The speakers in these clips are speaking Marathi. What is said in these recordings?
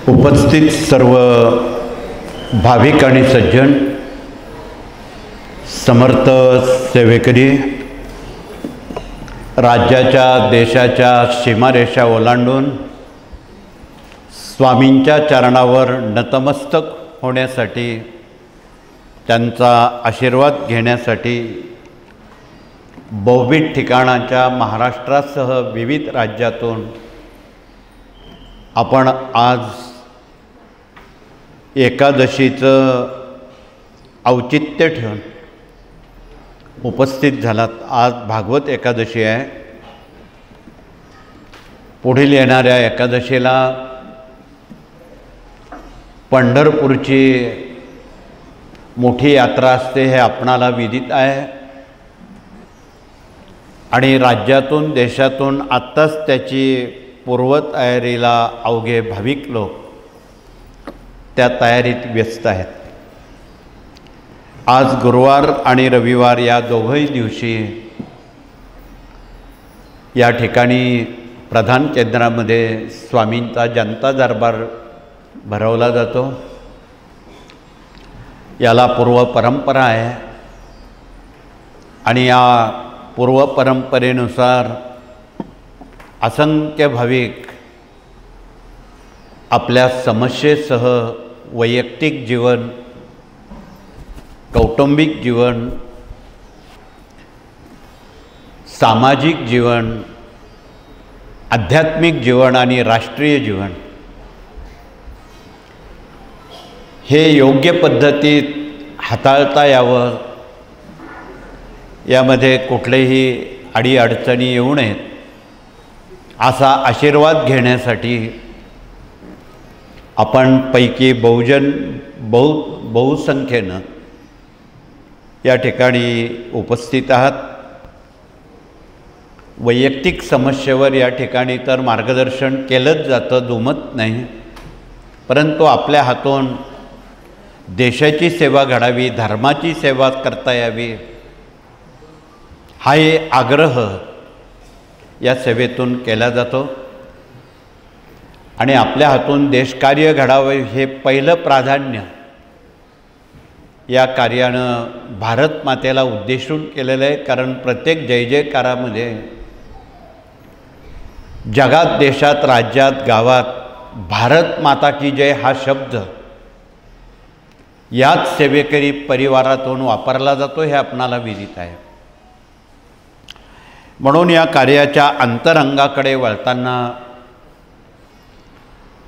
उपस्थित सर्व भाविक आणि सज्जन, समर्थ सेवेकरी, राज्याच्या देशाच्या सीमारेषा ओलांडून स्वामींच्या चरणावर नतमस्तक होण्यासाठी, त्यांचा आशीर्वाद घेण्यासाठी बहुविध ठिकाणांच्या महाराष्ट्रासह विविध राज्यातून आपण आज एकादशीचं औचित्य ठेवून उपस्थित झालात। आज भागवत एकादशी आहे। पुढील येणाऱ्या एकादशीला पंढरपूरची मोठी यात्रा असते, हे आपणाला विदित आहे। आणि राज्यातून देशातून आत्ताच त्याची पूर्वतयारीला अवघे भाविक लोक त्या तयारीत व्यस्त आहेत। आज गुरुवार आणि रविवार या दोघंही दिवशी या ठिकाणी प्रधान केंद्रामध्ये स्वामींचा जनता दरबार भरवला जातो। याला पूर्व परंपरा आहे आणि या पूर्व परंपरेनुसार असंख्य भाविक आपल्या समस्येसह वैयक्तिक जीवन, कौटुंबिक जीवन, सामाजिक जीवन, आध्यात्मिक जीवन आणि राष्ट्रीय जीवन हे योग्य पद्धतीत हाताळता यावं, यामध्ये कुठलेही अडीअडचणी येऊ नयेत असा आशीर्वाद घेण्यासाठी आपण पैकी बहुसंख्येनं या ठिकाणी उपस्थित आहात। वैयक्तिक समस्येवर या ठिकाणी तर मार्गदर्शन केलंच जातं, दुमत नाही, परंतु आपल्या हातून देशाची सेवा घडावी, धर्माची सेवा करता यावी, हा आग्रह या सेवेतून केला जातो। आणि आपल्या हातून देशकार्य घडावे हे पहिलं प्राधान्य या कार्यानं भारत मातेला उद्देशून केलेलं आहे। कारण प्रत्येक जय जयकारामध्ये जगात, देशात, राज्यात, गावात भारत माता की जय हा शब्द याच सेवेकरी परिवारातून वापरला जातो, हे आपणाला विदित आहे। म्हणून या कार्याच्या अंतरंगाकडे वळताना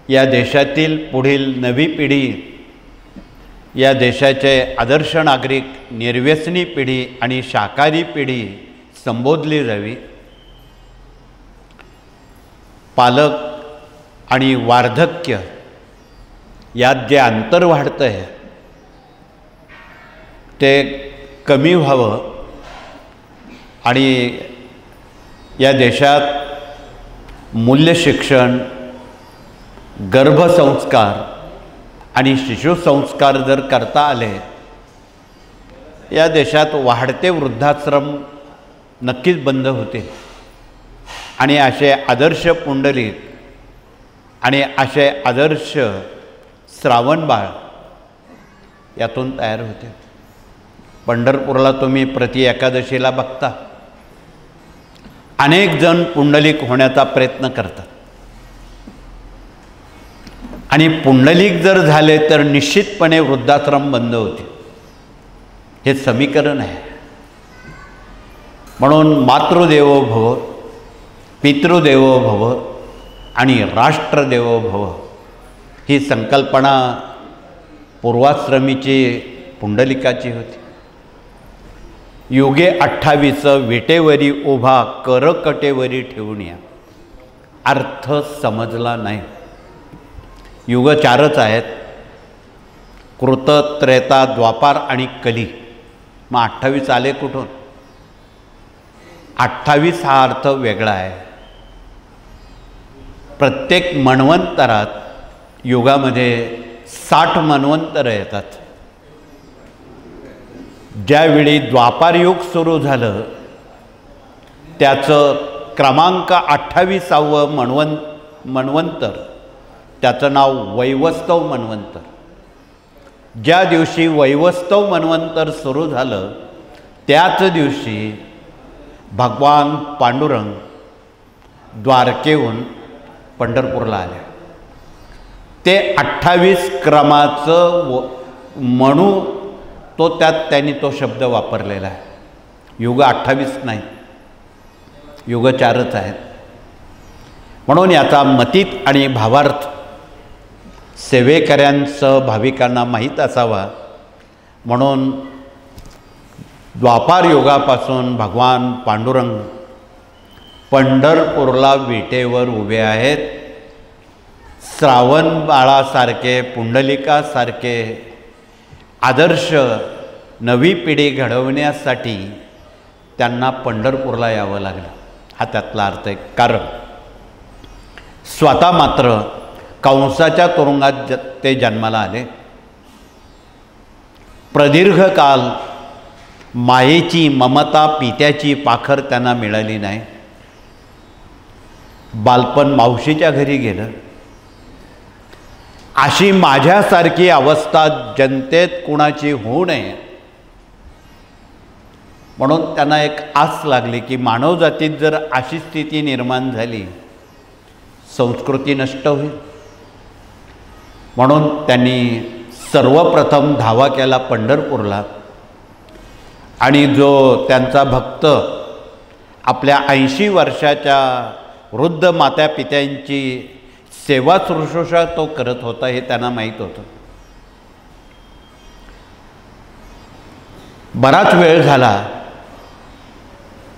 या देशातील पुढील नवी पिढी, या देशाचे आदर्श नागरिक, निर्व्यसनी पिढी आणि शाकाहारी पिढी संबोधली जावी। पालक आणि वार्धक्य यात जे अंतर वाढतं आहे ते कमी व्हावं आणि या देशात मूल्य शिक्षण, गर्भसंस्कार आणि शिशुसंस्कार जर करता आले, या देशात वाढते वृद्धाश्रम नक्कीच बंद होते आणि असे आदर्श पुंडलिक आणि असे आदर्श श्रावणबाळ यातून तयार होते। पंढरपूरला तुम्ही प्रति एकादशीला बघता, अनेक जण पुंडलिक होण्याचा प्रयत्न करतात आणि पुंडलिक जर झाले तर निश्चितपणे वृद्धाश्रम बंद होते, हे समीकरण आहे। म्हणून मातृदेवो भव, पितृदेवो भव आणि राष्ट्रदेवो भव ही संकल्पना पूर्वाश्रमीची पुंडलिकाची होती। युगे 28 विटेवरी उभा, करकटेवरी ठेवून या, अर्थ समजला नाही। युग 4च आहेत, कृत, त्रेता, द्वापार आणि कली। मग 28 आले कुठून? 28 हा अर्थ वेगळा आहे। प्रत्येक मन्वंतरात युगामध्ये 60 मन्वंतर येतात। ज्यावेळी द्वापारयुग सुरू झालं त्याचं क्रमांक 28वे मन्वंतर त्याचं नाव वैवस्वत मन्वंतर. ज्या दिवशी वैवस्वत मन्वंतर सुरू झालं त्याच दिवशी भगवान पांडुरंग द्वारकेहून पंढरपूरला आले. ते 28 क्रमाचं म्हणू तो त्यात त्यांनी तो शब्द वापरलेला आहे. युग 28 नाही, युग 4च आहेत. म्हणून याचा मतीत आणि भावार्थ सेवेकऱ्यांसह भाविकांना माहीत असावा म्हणून द्वापार युगापासून भगवान पांडुरंग पंढरपूरला विटेवर उभे आहेत. श्रावण बाळासारखे, पुंडलिकासारखे आदर्श नवी पिढी घडवण्यासाठी त्यांना पंढरपूरला यावं लागलं. हा त्यातला अर्थ आहे. कारण स्वतः मात्र कंसाच्या तुरुंगात ते जन्माला आले. प्रदीर्घ काल मायेची, ममता, पित्याची पाखर त्यांना मिळाली नाही. बालपण मावशीच्या घरी गेलं. अशी माझ्यासारखी अवस्था जनतेत कुणाची होऊ नये म्हणून त्यांना एक आस लागली की मानवजातीत जर अशी स्थिती निर्माण झाली संस्कृती नष्ट होईल. म्हणून त्यांनी सर्वप्रथम धावा केला पंढरपूरला. आणि जो त्यांचा भक्त आपल्या 80 वर्षाच्या वृद्ध माता पित्यांची सेवा शुश्रूषा तो करत होता हे त्यांना माहीत होतं. बराच वेळ झाला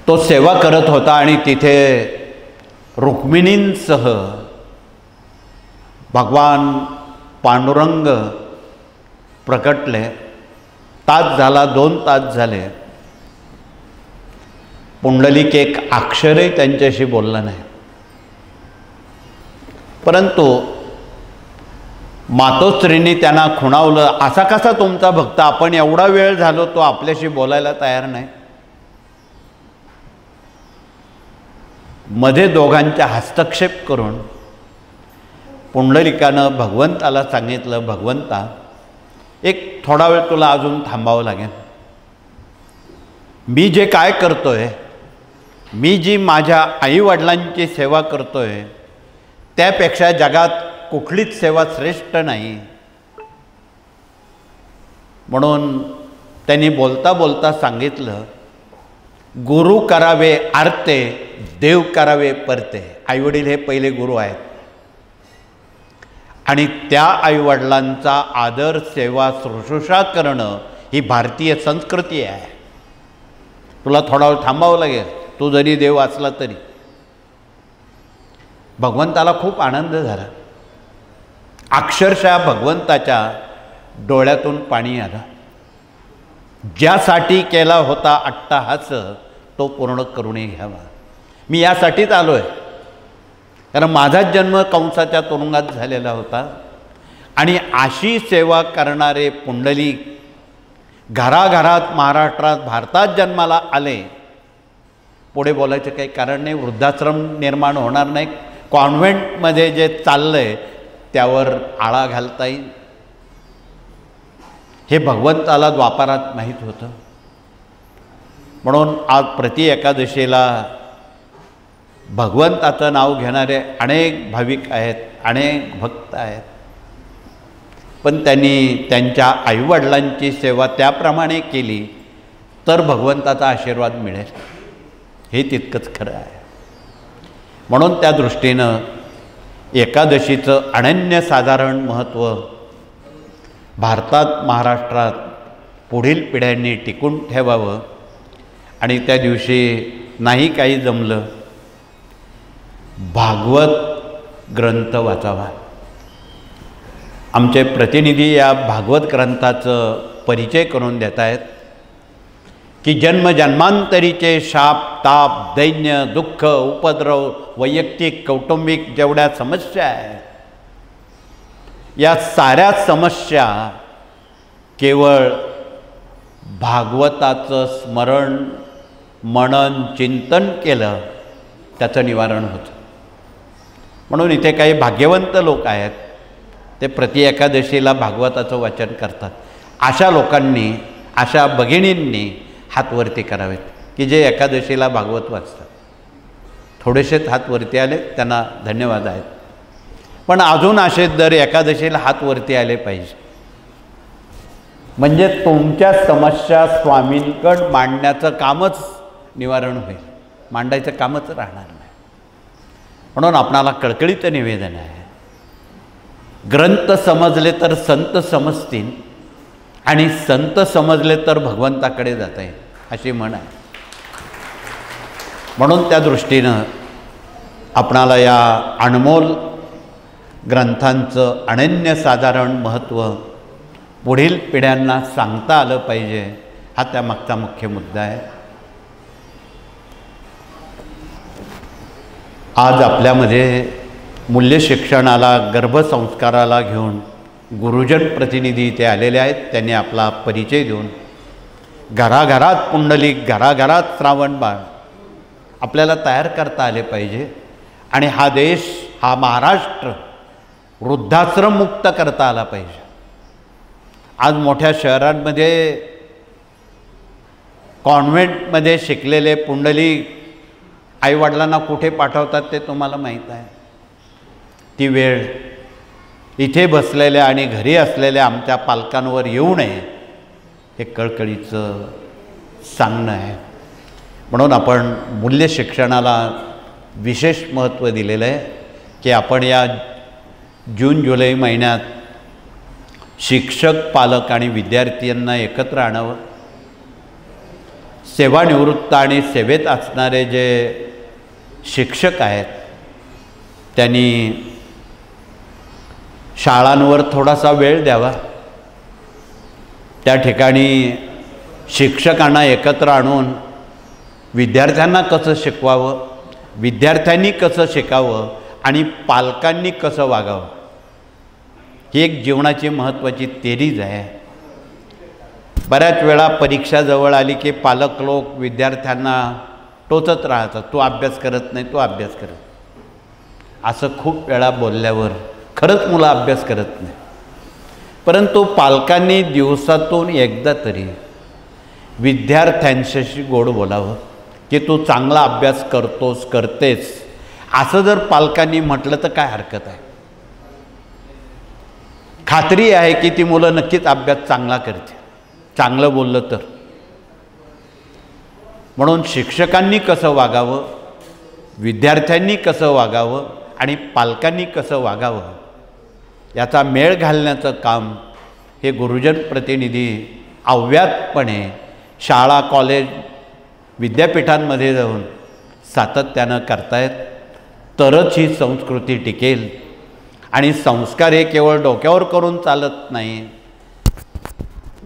तो सेवा करत होता आणि तिथे रुक्मिणींसह भगवान पांडुरंग प्रकटले. तास झाला, 2 तास झाले. पुंडलिक एक अक्षरही त्यांच्याशी बोलला नाही. परंतु मातोश्रींनी त्यांना खुणावलं, असा कसा तुमचा भक्त, आपण एवढा वेळ झालो तो आपल्याशी बोलायला तयार नाही. मध्ये दोघांचा हस्तक्षेप करून पुंडलिकानं भगवंताला सांगितलं, भगवंता एक थोडा वेळ तुला अजून थांबावं लागेल. मी जे काय करतोय, मी जी माझ्या आईवडिलांची सेवा करतोय त्यापेक्षा जगात कुठलीच सेवा श्रेष्ठ नाही. म्हणून त्यांनी बोलता बोलता सांगितलं, गुरु करावे आरते, देव करावे परते. आईवडील हे पहिले गुरु आहेत आणि त्या आईवडिलांचा आदर, सेवा, शुश्रूषा करणं ही भारतीय संस्कृती आहे. तुला थोडा वेळ थांबावं लागेल, तू जरी देव असला तरी. भगवंताला खूप आनंद झाला. अक्षरशः भगवंताच्या डोळ्यातून पाणी आलं. ज्यासाठी केला होता अट्टहास तो पूर्ण करूनही घ्यावा. मी यासाठीच आलो आहे, कारण माझाच जन्म कंसाच्या तुरुंगात झालेला होता आणि अशी सेवा करणारे पुंडलिक घराघरात महाराष्ट्रात, भारतात जन्माला आले. पुढे बोलायचं काही कारण नाही, वृद्धाश्रम निर्माण होणार नाही, कॉन्व्हेंटमध्ये जे चाललं आहे त्यावर आळा घालता येईल. हे भगवंताला द्वापारात माहीत होतं. म्हणून आज प्रति एकादशीला भगवंताचं नाव घेणारे अनेक भाविक आहेत, अनेक भक्त आहेत. पण त्यांनी त्यांच्या आईवडिलांची सेवा त्याप्रमाणे केली तर भगवंताचा आशीर्वाद मिळेल, हे तितकंच खरं आहे. म्हणून त्या दृष्टीनं एकादशीचं अनन्यसाधारण महत्त्व भारतात, महाराष्ट्रात पुढील पिढ्यांनी टिकून ठेवावं. आणि त्या दिवशी नाही काही जमलं, भागवत ग्रंथ वाचावा. आमचे प्रतिनिधी या भागवत ग्रंथाचं परिचय करून देत आहेत की जन्मजन्मांतरीचे शाप, ताप, दैन्य, दुःख, उपद्रव, वैयक्तिक, कौटुंबिक जेवढ्या समस्या आहेत या साऱ्या समस्या केवळ भागवताचं स्मरण, मनन, चिंतन केलं त्याचं निवारण होतं. म्हणून इथे काही भाग्यवंत लोक आहेत ते प्रति एकादशीला भागवताचं वाचन करतात. अशा लोकांनी, अशा भगिनींनी हात वरती करावेत की जे एकादशीला भागवत वाचतात. थोडेसेच हात वरती आले, त्यांना धन्यवाद आहेत. पण अजून असे दर एकादशीला हात वरती आले पाहिजे, म्हणजे तुमच्या समस्या स्वामींकडे मांडण्याचं कामच निवारण होईल, मांडायचं कामच राहणार नाही. म्हणून आपणाला कळकळीचं निवेदन आहे, ग्रंथ समजले तर संत समजतील आणि संत समजले तर भगवंताकडे जाता येईल, अशी म्हण आहे. म्हणून त्या दृष्टीनं आपणाला या अनमोल ग्रंथांचं अनन्यसाधारण महत्त्व पुढील पिढ्यांना सांगता आलं पाहिजे, हा त्यामागचा मुख्य मुद्दा आहे. आज आपल्यामध्ये मूल्य शिक्षणाला, गर्भसंस्काराला घेऊन गुरुजन प्रतिनिधी इथे आलेले आहेत. त्यांनी आपला परिचय देऊन घराघरात पुंडलिक, घराघरात श्रावणबाळ आपल्याला तयार करता आले पाहिजे आणि हा देश, हा महाराष्ट्र वृद्धाश्रममुक्त करता आला पाहिजे. आज मोठ्या शहरांमध्ये कॉन्व्हेंटमध्ये शिकलेले पुंडलिक आईवडिलांना कुठे पाठवतात ते तुम्हाला माहीत आहे. ती वेळ इथे बसलेल्या आणि घरी असलेल्या आमच्या पालकांवर येऊ नये, हे कळकळीचं सांगणं आहे. म्हणून आपण मूल्य शिक्षणाला विशेष महत्त्व दिलेलं आहे की आपण या जून जुलै महिन्यात शिक्षक, पालक आणि विद्यार्थ्यांना एकत्र आणावं. सेवानिवृत्त आणि सेवेत असणारे जे शिक्षक आहेत त्यांनी शाळांवर थोडासा वेळ द्यावा. त्या ठिकाणी शिक्षकांना एकत्र आणून विद्यार्थ्यांना कसं शिकवावं, विद्यार्थ्यांनी कसं शिकावं आणि पालकांनी कसं वागावं, ही एक जीवनाची महत्त्वाची तेरीज आहे. बऱ्याच वेळा परीक्षा जवळ आली की पालक लोक विद्यार्थ्यांना टोचत राहतात, तू अभ्यास करत नाही, तू अभ्यास करत. असं खूप वेळा बोलल्यावर खरंच मुलं अभ्यास करत नाही. परंतु पालकांनी दिवसातून एकदा तरी विद्यार्थ्यांशी गोड बोलावं की तू चांगला अभ्यास करतोस, करतेस, असं जर पालकांनी म्हटलं तर काय हरकत आहे. खात्री आहे की ती मुलं नक्कीच अभ्यास चांगला करते, चांगलं बोललं तर. म्हणून शिक्षकांनी कसं वागावं, विद्यार्थ्यांनी कसं वागावं आणि पालकांनी कसं वागावं, याचा मेळ घालण्याचं काम हे गुरुजन प्रतिनिधी अव्याहतपणे शाळा, कॉलेज, विद्यापीठांमध्ये जाऊन सातत्यानं करतायत. तरच ही संस्कृती टिकेल. आणि संस्कार हे केवळ डोक्यावर करून चालत नाही,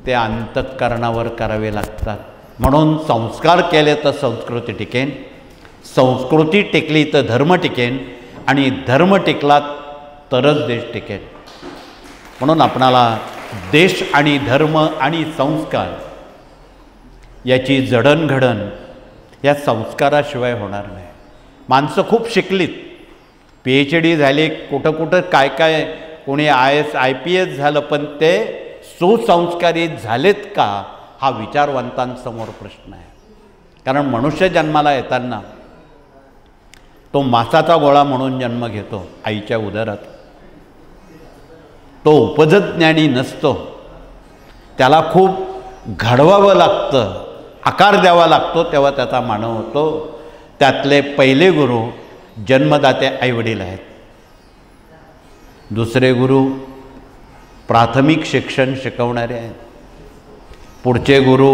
ते अंतःकरणावर करावे लागतात. म्हणून संस्कार केले तर संस्कृती टिकेन, संस्कृती टिकली तर धर्म टिकेन आणि धर्म टिकला तरच देश टिकेल. म्हणून आपणाला देश आणि धर्म आणि संस्कार याची जडणघडण या संस्काराशिवाय होणार नाही. माणसं खूप शिकलीत, PhD झाली, कुठं कुठं काय काय, कोणी IAS IPS झालं, पण ते सुसंस्कारित झालेत का, हा विचारवंतांसमोर प्रश्न आहे. कारण मनुष्य जन्माला येताना तो मासाचा गोळा म्हणून जन्म घेतो आईच्या उदरात. तो उपजत ज्ञानी नसतो, त्याला खूप घडवावं लागतं, आकार द्यावा लागतो, तेव्हा त्याचा मानव होतो. त्यातले पहिले गुरु जन्मदाते आईवडील आहेत. दुसरे गुरु प्राथमिक शिक्षण शिकवणारे आहेत. पुढचे गुरु,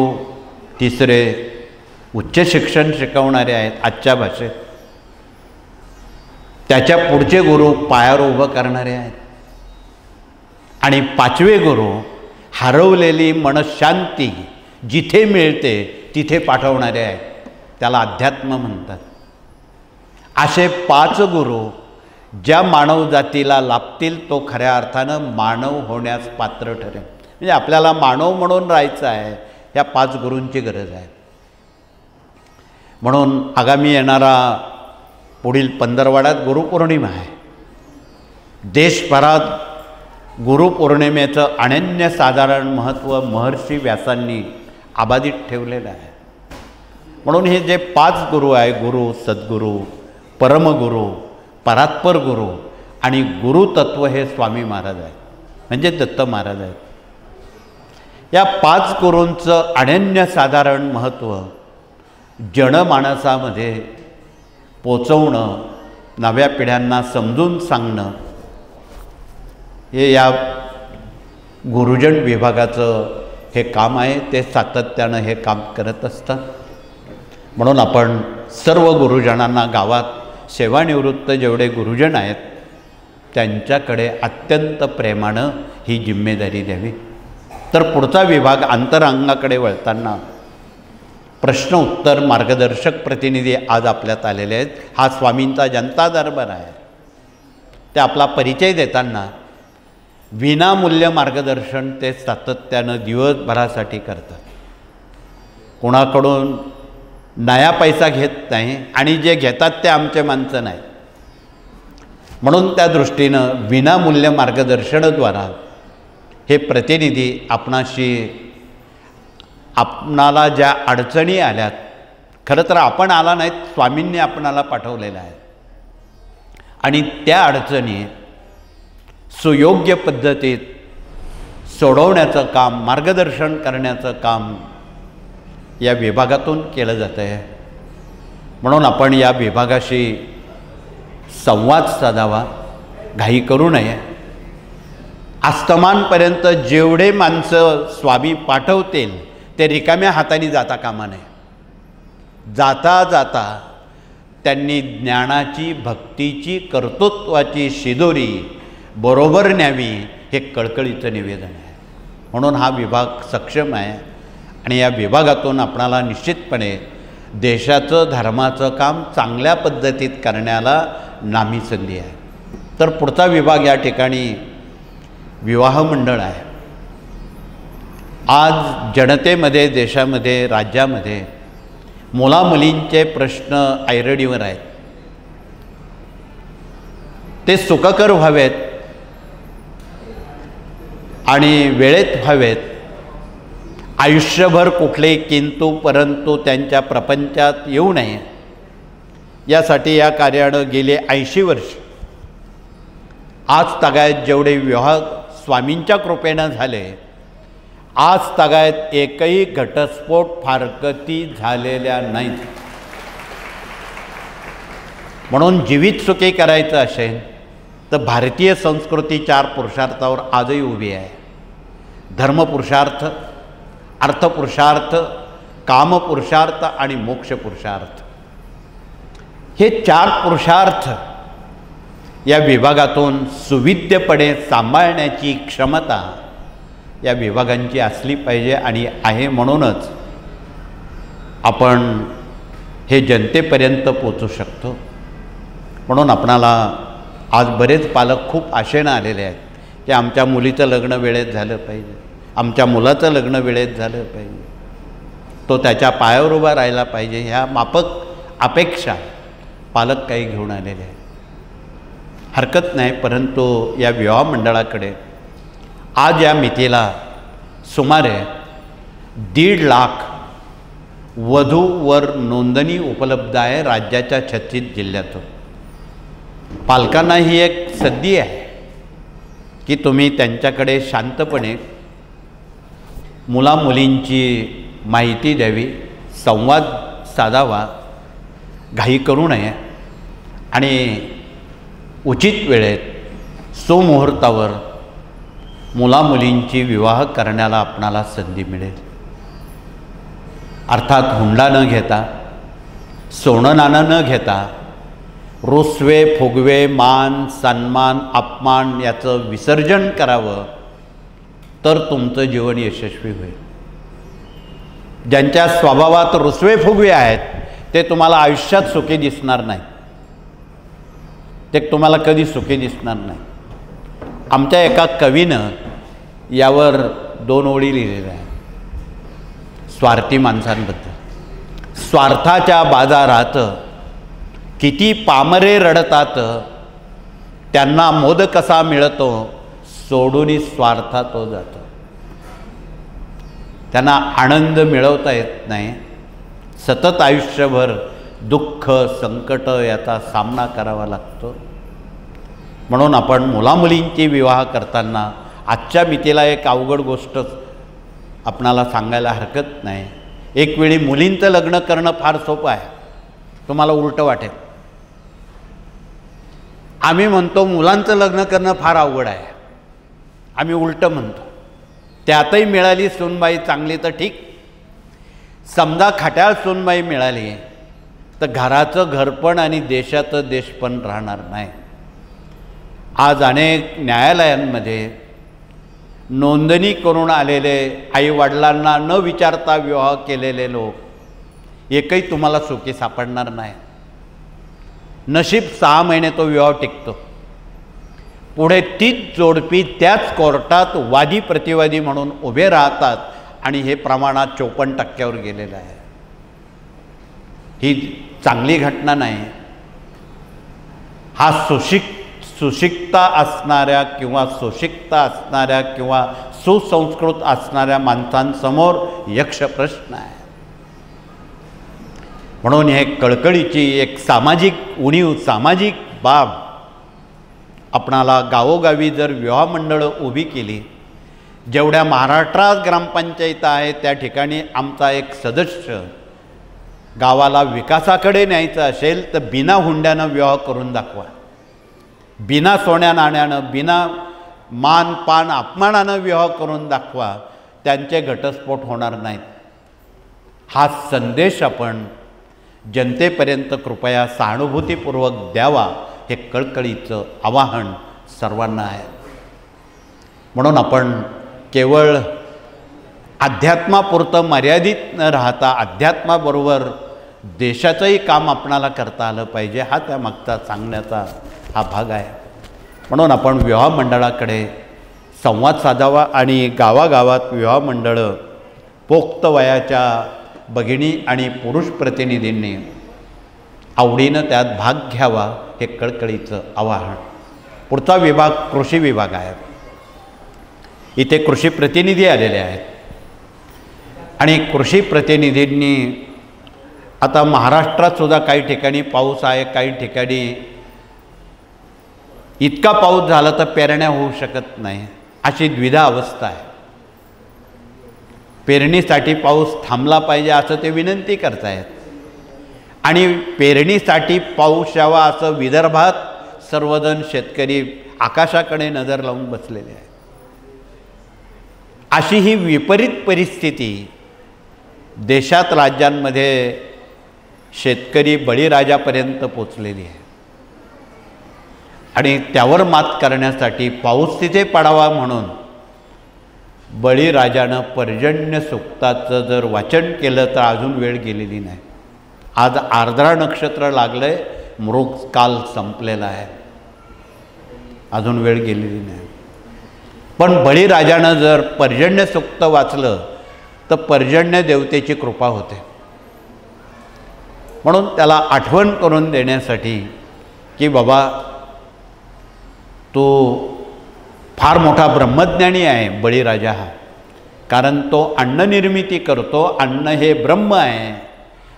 तिसरे उच्च शिक्षण शिकवणारे आहेत आजच्या भाषेत. त्याच्या पुढचे गुरु पायावर उभं करणारे आहेत. आणि पाचवे गुरु हरवलेली मनशांती जिथे मिळते तिथे पाठवणारे आहेत, त्याला अध्यात्म म्हणतात. असे 5 गुरु ज्या मानव जातीला लाभतील तो खऱ्या अर्थानं मानव होण्यास पात्र ठरेल. म्हणजे आपल्याला मानव म्हणून राहायचं आहे, या 5 गुरूंची गरज आहे. म्हणून आगामी येणारा पुढील पंधरवड्यात गुरुपौर्णिमा आहे. देशभरात गुरुपौर्णिमेचं अनन्यसाधारण महत्त्व महर्षी व्यासांनी अबाधित ठेवलेलं आहे. म्हणून हे जे 5 गुरु आहे, गुरु, सद्गुरू, परमगुरू, परात्पर गुरु आणि गुरुतत्व, हे स्वामी महाराज आहेत, म्हणजे दत्त महाराज आहेत. या 5 गुरूंचं अनन्यसाधारण महत्त्व जनमानसामध्ये पोचवणं, नव्या पिढ्यांना समजून सांगणं, हे या गुरुजन विभागाचं हे काम आहे. ते सातत्यानं हे काम करत असतात. म्हणून आपण सर्व गुरुजनांना, गावात सेवानिवृत्त जेवढे गुरुजन आहेत त्यांच्याकडे अत्यंत प्रेमानं ही जिम्मेदारी द्यावी. तर पुढचा विभाग अंतरंगाकडे वळताना प्रश्न उत्तर मार्गदर्शक प्रतिनिधी आज आपल्यात आलेले आहेत. हा स्वामींचा जनता दरबार आहे. ते आपला परिचय देताना विनामूल्य मार्गदर्शन ते सातत्यानं दिवसभरासाठी करतात. कोणाकडून नया पैसा घेत नाही आणि जे घेतात ते आमचे माणसं नाही. म्हणून त्या दृष्टीनं विनामूल्य मार्गदर्शनाद्वारा हे प्रतिनिधी आपणाला ज्या अडचणी आल्यात, खरं तर आपण आला नाहीत, स्वामींनी आपणाला पाठवलेलं आहे, आणि त्या अडचणी सुयोग्य पद्धतीत सोडवण्याचं काम, मार्गदर्शन करण्याचं काम या विभागातून केलं जातं आहे. म्हणून आपण या विभागाशी संवाद साधावा, घाई करू नये. आस्तमानपर्यंत जेवढे माणसं स्वामी पाठवतील ते रिकाम्या हाताने जाता कामा नये. जाता जाता त्यांनी ज्ञानाची, भक्तीची, कर्तृत्वाची शिदोरी बरोबर न्यावी, हे कळकळीचं निवेदन आहे. म्हणून हा विभाग सक्षम आहे आणि या विभागातून आपणाला निश्चितपणे देशाचं, धर्माचं काम चांगल्या पद्धतीत करण्याला नामी संधी आहे. तर पुढचा विभाग या ठिकाणी विवाह मंडळ आहे. आज जनतेमध्ये, देशामध्ये, राज्यामध्ये मुलामुलींचे प्रश्न ऐरणीवर आहेत. ते सुखकर व्हावेत आणि वेळेत व्हावेत. आयुष्यभर कुठले किंतु परंतु त्यांच्या प्रपंचात येऊ नये, यासाठी या कार्यानं गेले 80 वर्ष आज तागायत जेवढे विवाह स्वामींच्या कृपेनं झाले, आज तागायत एकही घटस्फोट फारकती झालेल्या नाहीत. म्हणून जीवित सुखी करायचं असेल तर भारतीय संस्कृती 4 पुरुषार्थावर आजही उभी आहे. धर्मपुरुषार्थ, अर्थपुरुषार्थ, कामपुरुषार्थ आणि मोक्षपुरुषार्थ, हे 4 पुरुषार्थ या विभागातून सुविद्यपणे सांभाळण्याची क्षमता या विभागांची असली पाहिजे आणि आहे. म्हणूनच आपण हे जनतेपर्यंत पोचू शकतो. म्हणून आपणाला आज बरेच पालक खूप आशेनं आलेले आहेत की आमच्या मुलीचं लग्न वेळेत झालं पाहिजे, आमच्या मुलाचं लग्न वेळेत झालं पाहिजे, तो त्याच्या पायावर उभा राहिला पाहिजे. ह्या माफक अपेक्षा पालक काही घेऊन आलेले आहेत. हरकत नाही, परंतु या विवाह मंडळाकडे आज या मितीला सुमारे 1.5 लाख वधूवर नोंदणी उपलब्ध आहे राज्याच्या 36 जिल्ह्यातून. पालकांना ही एक संधी आहे की तुम्ही त्यांच्याकडे शांतपणे मुलामुलींची माहिती द्यावी, संवाद साधावा, घाई करू नये आणि उचित वेळेत सुमुहूर्तावर मुलामुलींची विवाह करण्याला आपणाला संधी मिळेल. अर्थात हुंडा न घेता, सोनं नाणं न घेता, रुसवे फुगवे, मान सन्मान अपमान याचं विसर्जन करावं, तर तुमचं जीवन यशस्वी होईल. ज्यांच्या स्वभावात रुसवे फुगवे आहेत ते तुम्हाला आयुष्यात सुखी दिसणार नाही, ते तुम्हाला कधी सुखी दिसणार नाही. आमच्या एका कवीनं यावर 2 ओळी लिहिलेल्या आहेत स्वार्थी माणसांबद्दल. स्वार्थाच्या बाजारात किती पामरे रडतात, त्यांना मोद कसा मिळतो सोडून स्वार्थात तो जातो. त्यांना आनंद मिळवता येत नाही. सतत आयुष्यभर दुःख संकट याचा सामना करावा लागतो. म्हणून आपण मुलामुलींची विवाह करताना आजच्या मितीला एक अवघड गोष्ट आपणाला सांगायला हरकत नाही. एक वेळी मुलींचं लग्न करणं फार सोपं आहे. तुम्हाला उलटं वाटेल. आम्ही म्हणतो मुलांचं लग्न करणं फार अवघड आहे. आम्ही उलटं म्हणतो. त्यातही मिळाली सूनबाई चांगली तर ठीक. समजा खट्याळ सूनबाई मिळाली तर घराचं घरपण आणि देशाचं देशपण राहणार नाही. आज अनेक न्यायालयांमध्ये नोंदणी करून आलेले आईवडिलांना न विचारता विवाह केलेले लोक एकही तुम्हाला सुखी सापडणार नाही. नशीब 6 महिने तो विवाह टिकतो. पुढे तीच जोडपी त्याच कोर्टात वादी प्रतिवादी म्हणून उभे राहतात आणि हे प्रमाणात 54% गेलेलं आहे. ही चांगली घटना नाही. हा सुशिक्षित असणाऱ्या किंवा सुशिक्षित असणाऱ्या किंवा सुसंस्कृत असणाऱ्या माणसांसमोर यक्ष प्रश्न आहे. म्हणून हे कळकळीची एक सामाजिक उणीव, सामाजिक बाब आपणाला गावोगावी जर विवाह मंडळं उभी केली, जेवढ्या महाराष्ट्रात ग्रामपंचायत आहे त्या ठिकाणी आमचा एक सदस्य गावाला विकासाकडे न्यायचं असेल तर बिना हुंड्यानं विवाह करून दाखवा. बिना सोन्या नाण्यानं, बिना मान पान अपमानानं विवाह करून दाखवा. त्यांचे घटस्फोट होणार नाहीत. हा संदेश आपण जनतेपर्यंत कृपया सहानुभूतीपूर्वक द्यावा, हे कळकळीचं आवाहन सर्वांना आहे. म्हणून आपण केवळ अध्यात्मापुरतं मर्यादित न राहता अध्यात्माबरोबर देशाचंही काम आपणाला करता आलं पाहिजे, हा त्यामागचा सांगण्याचा हा भाग आहे. म्हणून आपण विवाह मंडळाकडे संवाद साधावा आणि गावागावात विवाह मंडळं पोक्त वयाच्या भगिनी आणि पुरुष प्रतिनिधींनी आवडीनं त्यात भाग घ्यावा, हे कळकळीचं आवाहन. पुढचा विभाग कृषी विभाग आहे. इथे कृषी प्रतिनिधी आलेले आहेत आणि कृषी प्रतिनिधींनी आता महाराष्ट्रातसुद्धा काही ठिकाणी पाऊस आहे, काही ठिकाणी इतका पाऊस झाला तर पेरण्या होऊ शकत नाही, अशी द्विधा अवस्था आहे. पेरणीसाठी पाऊस थांबला पाहिजे असं ते विनंती करतायत आणि पेरणीसाठी पाऊस यावा असं विदर्भात सर्वजण शेतकरी आकाशाकडे नजर लावून बसलेले आहेत. अशी ही विपरीत परिस्थिती देशात राज्यांमध्ये शेतकरी बळीराजापर्यंत पोचलेली आहे आणि त्यावर मात करण्यासाठी पाऊस तिथे पडावा म्हणून बळीराजानं पर्जन्य सूक्ताचं जर वाचन केलं तर अजून वेळ गेलेली नाही. आज आर्द्रा नक्षत्र लागलंय, मृग काल संपलेला आहे, अजून वेळ गेलेली नाही. पण बळीराजानं जर पर्जन्य सूक्त वाचलं तर पर्जन्य देवतेची कृपा होते. म्हणून त्याला आठवण करून देण्यासाठी की बाबा तो फार मोठा ब्रह्मज्ञानी आहे बळीराजा हा, कारण तो अन्न निर्मिती करतो. अन्न हे ब्रह्म आहे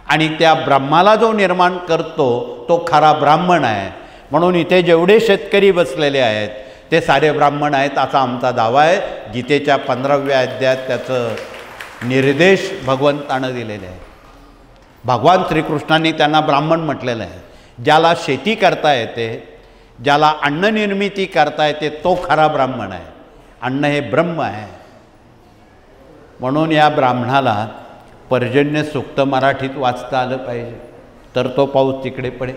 आणि त्या ब्रह्माला जो निर्माण करतो तो खरा ब्राह्मण आहे. म्हणून इथे जेवढे शेतकरी बसलेले आहेत ते सारे ब्राह्मण आहेत असा आमचा दावा आहे. गीतेच्या 15व्या अध्यायात त्याचं निर्देश भगवंतानं दिलेले आहे. भगवान श्रीकृष्णांनी त्यांना ब्राह्मण म्हटलेलं आहे. ज्याला शेती करता येते, ज्याला अन्न निर्मिती करता येते तो खरा ब्राह्मण आहे. अन्न हे ब्रह्म आहे. म्हणून या ब्राह्मणाला पर्जन्य सूक्त मराठीत वाचता आलं पाहिजे तर तो पाऊस तिकडे पडेल.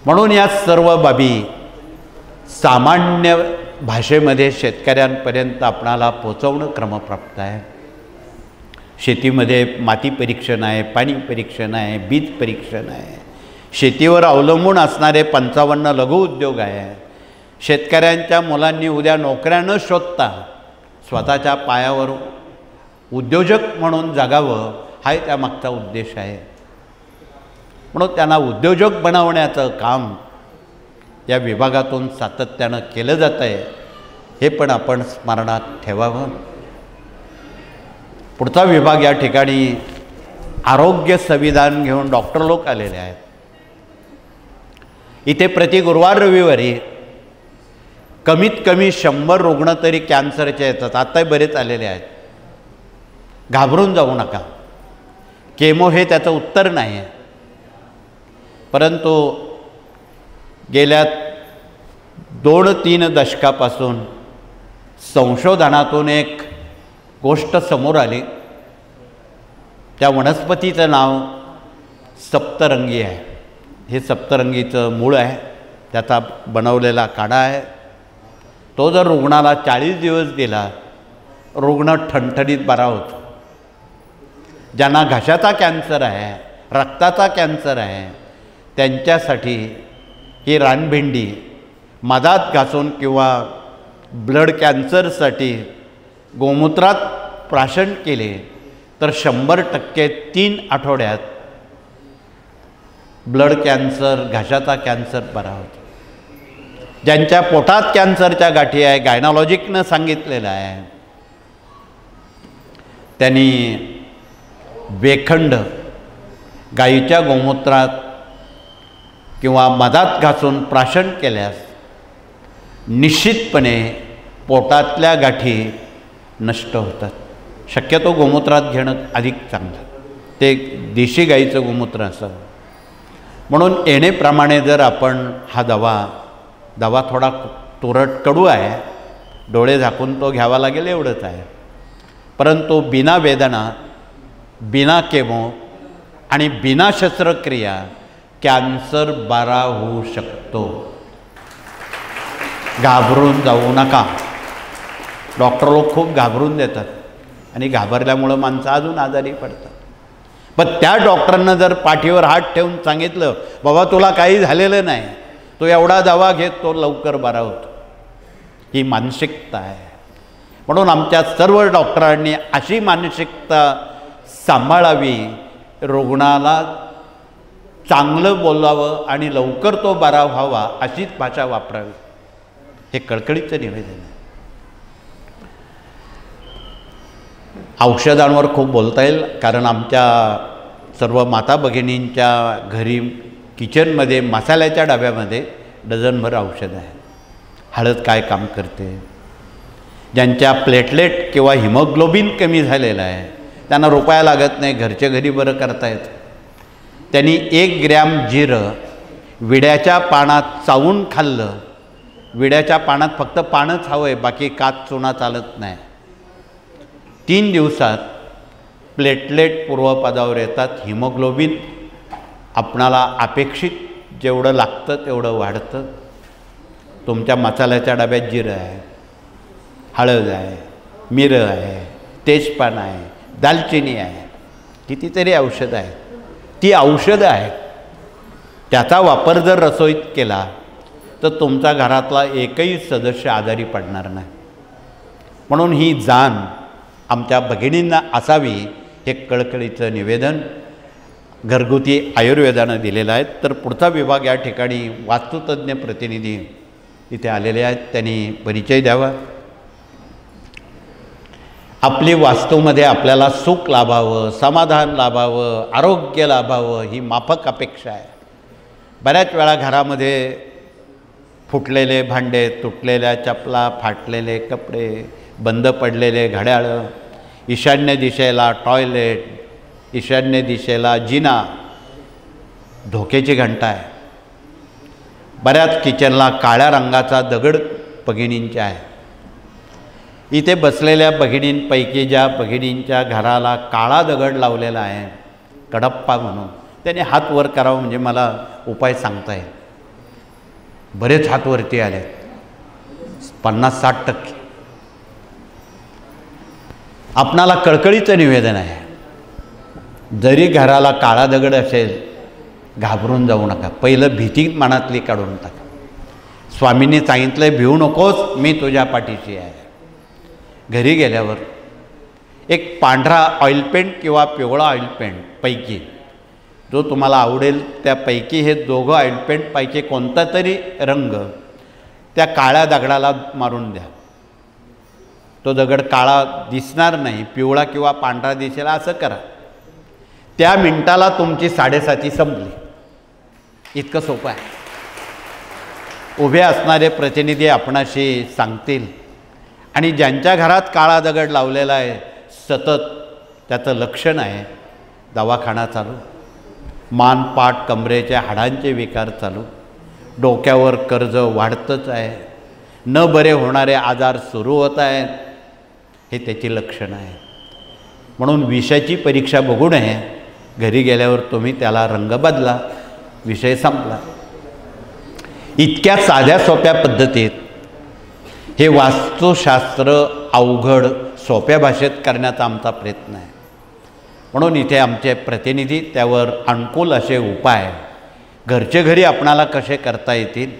म्हणून या सर्व बाबी सामान्य भाषेमध्ये शेतकऱ्यांपर्यंत आपणाला पोचवणं क्रमप्राप्त आहे. शेतीमध्ये माती परीक्षण आहे, पाणी परीक्षण आहे, बीज परीक्षण आहे. शेतीवर अवलंबून असणारे 55 लघुउद्योग आहे. शेतकऱ्यांच्या मुलांनी उद्या नोकऱ्या न शोधता स्वतःच्या पायावर उद्योजक म्हणून जगावं, हा त्यामागचा उद्देश आहे. म्हणून त्यांना उद्योजक बनवण्याचं काम या विभागातून सातत्यानं केलं जातं आहे, हे पण आपण स्मरणात ठेवावं. पुढचा विभाग या ठिकाणी आरोग्य संविधान घेऊन डॉक्टर लोक आलेले आहेत. इथे प्रति गुरुवार रविवारी कमीत कमी 100 रुग्ण तरी कॅन्सरचे येतात. आत्ताही बरेच आलेले आहेत. घाबरून जाऊ नका. केमो हे त्याचं उत्तर नाही आहे. परंतु गेल्या 2-3 दशकापासून संशोधनातून एक गोष्ट समोर आली. त्या वनस्पतीचं नाव सप्तरंगी आहे. हे सप्तरंगीचं मूळ आहे, त्याचा बनवलेला काढा आहे. तो जर रुग्णाला 40 दिवस दिला, रुग्ण ठणठणीत बरा होतो. ज्यांना घशाचा कॅन्सर आहे, रक्ताचा कॅन्सर आहे, त्यांच्यासाठी ही रानभेंडी मधात घासून किंवा ब्लड कॅन्सरसाठी गोमूत्रात प्राशन केले तर 100% 3 आठवड्यात ब्लड कॅन्सर, घशाचा कॅन्सर बरा होतो. ज्यांच्या पोटात कॅन्सरच्या गाठी आहे, गायनॉलॉजिकनं सांगितलेलं आहे, त्यांनी वेखंड गाईच्या गोमूत्रात किंवा मधात घासून प्राशन केल्यास निश्चितपणे पोटातल्या गाठी नष्ट होतात. शक्यतो गोमूत्रात घेणं अधिक चांगलं. ते देशी गाईचं गोमूत्र असावं. म्हणून येणेप्रमाणे जर आपण हा दवा थोडा तुरट कडू आहे, डोळे झाकून तो घ्यावा लागेल एवढंच आहे. परंतु बिना वेदना, बिना केमो आणि बिना शस्त्रक्रिया कॅन्सर बरा होऊ शकतो. घाबरून जाऊ नका. डॉक्टर लोक खूप घाबरून देतात आणि घाबरल्यामुळं माणसं अजून आजारी पडतात. पण त्या डॉक्टरांना जर पाठीवर हात ठेवून सांगितलं, बाबा तुला काही झालेलं नाही, तो एवढा दवा घेत तो लवकर बरा होतो, ही मानसिकता आहे. म्हणून आमच्या सर्व डॉक्टरांनी अशी मानसिकता सांभाळावी. रुग्णाला चांगलं बोलावं आणि लवकर तो बरा व्हावा अशीच भाषा वापरावी, हे कळकळीचं निवेदन आहे. औषधांवर खूप बोलता येईल, कारण आमच्या सर्व माता भगिनींच्या घरी किचनमध्ये मसाल्याच्या डब्यामध्ये डझनभर औषधं आहे. हळद काय काम करते, ज्यांच्या प्लेटलेट किंवा हिमोग्लोबिन कमी झालेलं आहे त्यांना रुपया लागत नाही, घरच्या घरी बरं करतायत. त्यांनी 1 ग्रॅम जिरं विड्याच्या पानात चावून खाल्लं. विड्याच्या पानात फक्त पानच हवं आहे, बाकी कात चुना चालत नाही. 3 दिवसात प्लेटलेट पूर्वपदावर येतात. हिमोग्लोबिन आपणाला अपेक्षित जेवढं लागतं तेवढं वाढतं. तुमच्या मसाल्याच्या डब्यात जिरं आहे, हळद आहे, मिरं आहे, तेजपान आहे, दालचिनी आहे, कितीतरी औषधं आहेत. ती औषधं आहेत, त्याचा वापर जर रसोईत केला तर तुमच्या घरातला एकही सदस्य आजारी पडणार नाही. म्हणून ही जाण आमच्या भगिनींना असावी, हे कळकळीचं निवेदन घरगुती आयुर्वेदानं दिलेलं आहे. तर पुढचा विभाग या ठिकाणी वास्तुतज्ञ प्रतिनिधी इथे आलेले आहेत, त्यांनी परिचय द्यावा. आपली वास्तूमध्ये आपल्याला सुख लाभावं, समाधान लाभावं, आरोग्य लाभावं, ही माफक अपेक्षा आहे. बऱ्याच वेळा घरामध्ये फुटलेले भांडे, तुटलेल्या चपला, फाटलेले कपडे, बंद पडलेले घड्याळं, ईशान्य दिशेला टॉयलेट, ईशान्य दिशेला जिना, धोक्याची घंटा आहे. बऱ्याच किचनला काळ्या रंगाचा दगड भगिनींच्या आहे. इथे बसलेल्या भगिनींपैकी ज्या भगिनींच्या घराला काळा दगड लावलेला आहे, कडप्पा म्हणून, त्याने हात वर करावा, म्हणजे मला उपाय सांगता येईल. बरेच हात वरती आले, 50-60%. आपणाला कळकळीचं निवेदन आहे, जरी घराला काळा दगड असेल, घाबरून जाऊ नका. पहिलं भीती मनातली काढून टाका. स्वामींनी सांगितलं, भिवू नकोस, मी तुझ्या पाठीशी आहे. घरी गेल्यावर एक पांढरा ऑइल पेंट किंवा पिवळा ऑइल पेंट पैकी जो तुम्हाला आवडेल त्यापैकी हे दोघं ऑइलपेंटपैकी कोणता तरी रंग त्या काळ्या दगडाला मारून द्या. तो दगड काळा दिसणार नाही, पिवळा किंवा पांढरा दिसेल असं करा. त्या मिनिटाला तुमची 7:30 संपली. इतकं सोपं आहे. उभे असणारे प्रतिनिधी आपणाशी सांगतील आणि ज्यांच्या घरात काळा दगड लावलेला आहे सतत त्याचं लक्षण आहे दवाखाना चालू, मान पाठ कमरेच्या हाडांचे विकार चालू, डोक्यावर कर्ज वाढतच आहे, न बरे होणारे आजार सुरू होत आहेत, हे त्याची लक्षणं आहे. म्हणून विषाची परीक्षा बघू नये. घरी गेल्यावर तुम्ही त्याला रंग बदला, विषय संपला. इतक्या साध्या सोप्या पद्धतीत हे वास्तुशास्त्र अवघड सोप्या भाषेत करण्याचा आमचा प्रयत्न आहे. म्हणून इथे आमचे प्रतिनिधी त्यावर अनुकूल असे उपाय घरचे घरी आपणाला कसे करता येतील,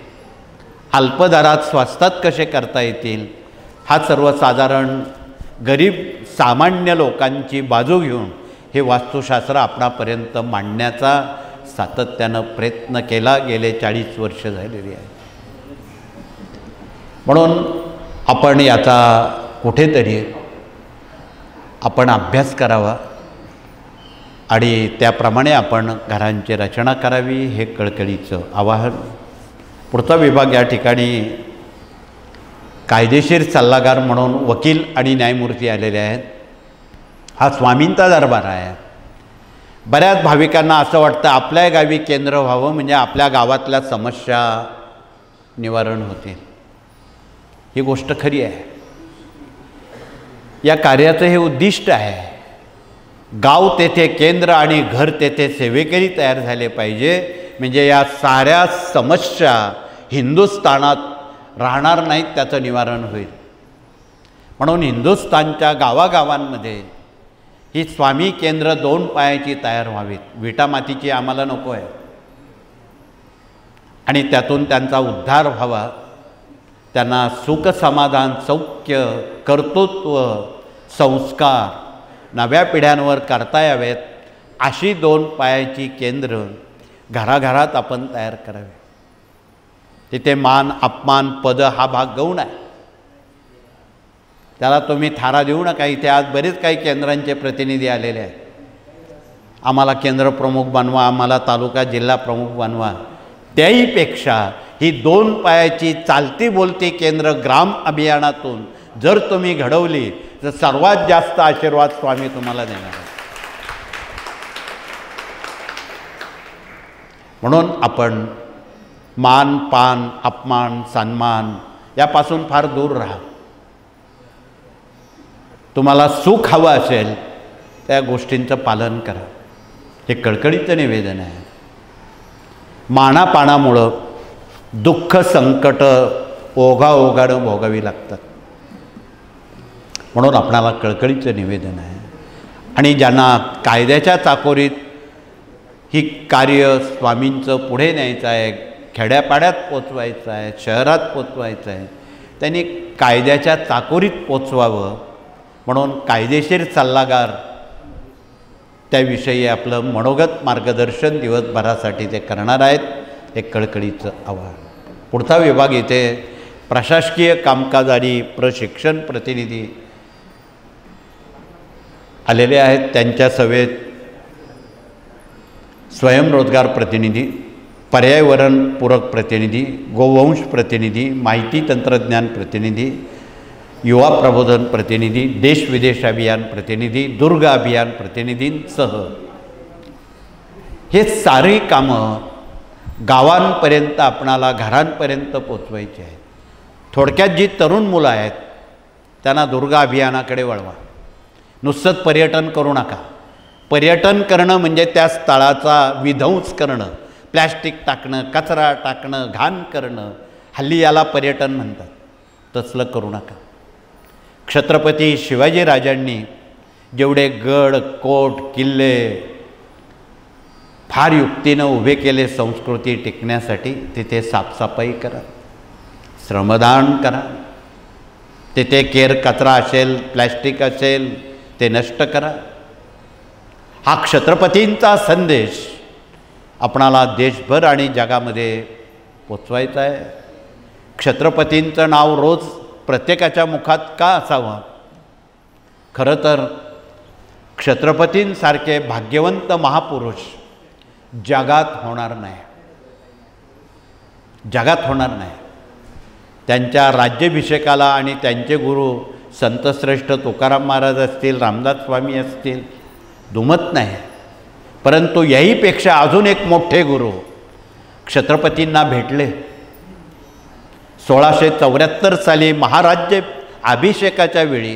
अल्पदरात स्वस्तात कसे करता येतील, हा सर्वसाधारण गरीब सामान्य लोकांची बाजू घेऊन हे वास्तुशास्त्र आपणापर्यंत मांडण्याचा सातत्यानं प्रयत्न केला. गेले 40 वर्ष झालेली आहे. म्हणून आपण याचा कुठेतरी आपण अभ्यास करावा आणि त्याप्रमाणे आपण घरांची रचना करावी, हे कळकळीचं आवाहन. पुढचा विभाग या ठिकाणी कायदेशीर सल्लागार म्हणून वकील आणि न्यायमूर्ती आलेले आहेत. हा स्वामींचा दरबार आहे. बऱ्याच भाविकांना असं वाटतं आपल्या गावी केंद्र व्हावं म्हणजे आपल्या गावातल्या समस्या निवारण होतील. ही गोष्ट खरी आहे. या कार्याचं हे उद्दिष्ट आहे. गाव तेथे केंद्र आणि घर तेथे सेवेकरी तयार झाले पाहिजे, म्हणजे या साऱ्या समस्या हिंदुस्थानात राहणार नाहीत, त्याचं निवारण होईल. म्हणून हिंदुस्थानच्या गावागावांमध्ये ही स्वामी केंद्र 2 पायाची तयार व्हावीत. विटा मातीची आम्हाला नको आहे. आणि त्यातून त्यांचा उद्धार व्हावा, त्यांना सुख समाधान सौख्य कर्तृत्व संस्कार नव्या पिढ्यांवर करता यावेत, अशी 2 पायाची केंद्र घराघरात आपण तयार करावे. तिथे मान अपमान पद हा भाग गौण आहे, त्याला तुम्ही थारा देऊ नका. इथे आज बरेच काही केंद्रांचे प्रतिनिधी आलेले आहेत. आम्हाला केंद्र प्रमुख बनवा, आम्हाला तालुका जिल्हा प्रमुख बनवा. त्याहीपेक्षा ही 2 पायाची चालती बोलती केंद्र ग्राम अभियानातून जर तुम्ही घडवली तर सर्वात जास्त आशीर्वाद स्वामी तुम्हाला देणार आहे. म्हणून आपण मान पान अपमान सन्मान यापासून फार दूर राहा. तुम्हाला सुख हवं असेल त्या गोष्टींचं पालन करा. हे कळकळीचं निवेदन आहे. मानापानामुळं दुःख संकट ओघाओघानं भोगावी लागतात. म्हणून आपणाला कळकळीचं निवेदन आहे. आणि ज्यांना कायद्याच्या चाकोरीत ही कार्य स्वामींचं पुढे न्यायचं आहे, खेड्यापाड्यात पोचवायचं आहे, शहरात पोचवायचं आहे, त्यांनी कायद्याच्या चाकोरीत पोचवावं. म्हणून कायदेशीर सल्लागार त्याविषयी आपलं मनोगत मार्गदर्शन दिवसभरासाठी ते करणार आहेत. हे कळकळीचं आव्हान. पुढचा विभाग इथे प्रशासकीय कामकाजारी प्रशिक्षण प्रतिनिधी आलेले आहेत. त्यांच्या सवेत स्वयंरोजगार प्रतिनिधी, पर्यावरणपूरक प्रतिनिधी, गोवंश प्रतिनिधी, माहिती तंत्रज्ञान प्रतिनिधी, युवा प्रबोधन प्रतिनिधी, देश विदेश अभियान प्रतिनिधी, दुर्ग अभियान प्रतिनिधींसह हे सारी कामं गावांपर्यंत आपणाला घरांपर्यंत पोचवायची आहेत. थोडक्यात जी तरुण मुलं आहेत त्यांना दुर्ग अभियानाकडे वळवा. नुसतंच पर्यटन करू नका. पर्यटन करणं म्हणजे त्या स्थळाचा विध्वंस करणं, प्लॅस्टिक टाकणं, कचरा टाकणं, घाण करणं, हल्ली याला पर्यटन म्हणतात. तसलं करू नका. छत्रपती शिवाजीराजांनी जेवढे गड कोट किल्ले फार युक्तीनं उभे केले संस्कृती टिकण्यासाठी, तिथे साफसफाई करा, श्रमदान करा. तिथे केर कचरा असेल प्लॅस्टिक असेल ते नष्ट करा. हा छत्रपतींचा संदेश आपणाला देशभर आणि जगामध्ये पोचवायचं आहे. छत्रपतींचं नाव रोज प्रत्येकाच्या मुखात का असावं? खरं तर छत्रपतींसारखे भाग्यवंत महापुरुष जगात होणार नाही, जगात होणार नाही. त्यांच्या राज्याभिषेकाला आणि त्यांचे गुरु संतश्रेष्ठ तुकाराम महाराज असतील, रामदास स्वामी असतील, दुमत नाही. परंतु याहीपेक्षा अजून एक मोठे गुरु छत्रपतींना भेटले. 1674 साली महाराज्य अभिषेकाच्या वेळी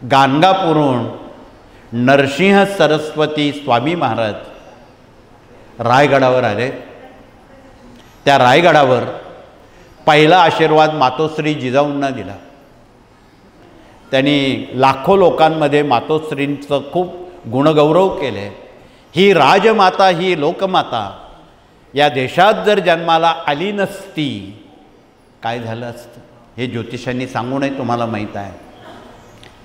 गाणगापूरहून नरसिंह सरस्वती स्वामी महाराज रायगडावर आले. त्या रायगडावर पहिला आशीर्वाद मातोश्री जिजाऊंना दिला. त्यांनी लाखो लोकांमध्ये मातोश्रींचं खूप गुणगौरव केले. ही राजमाता, ही लोकमाता या देशात जर जन्माला आली नसती काय झालं असतं हे ज्योतिषांनी सांगू नये, तुम्हाला माहीत आहे.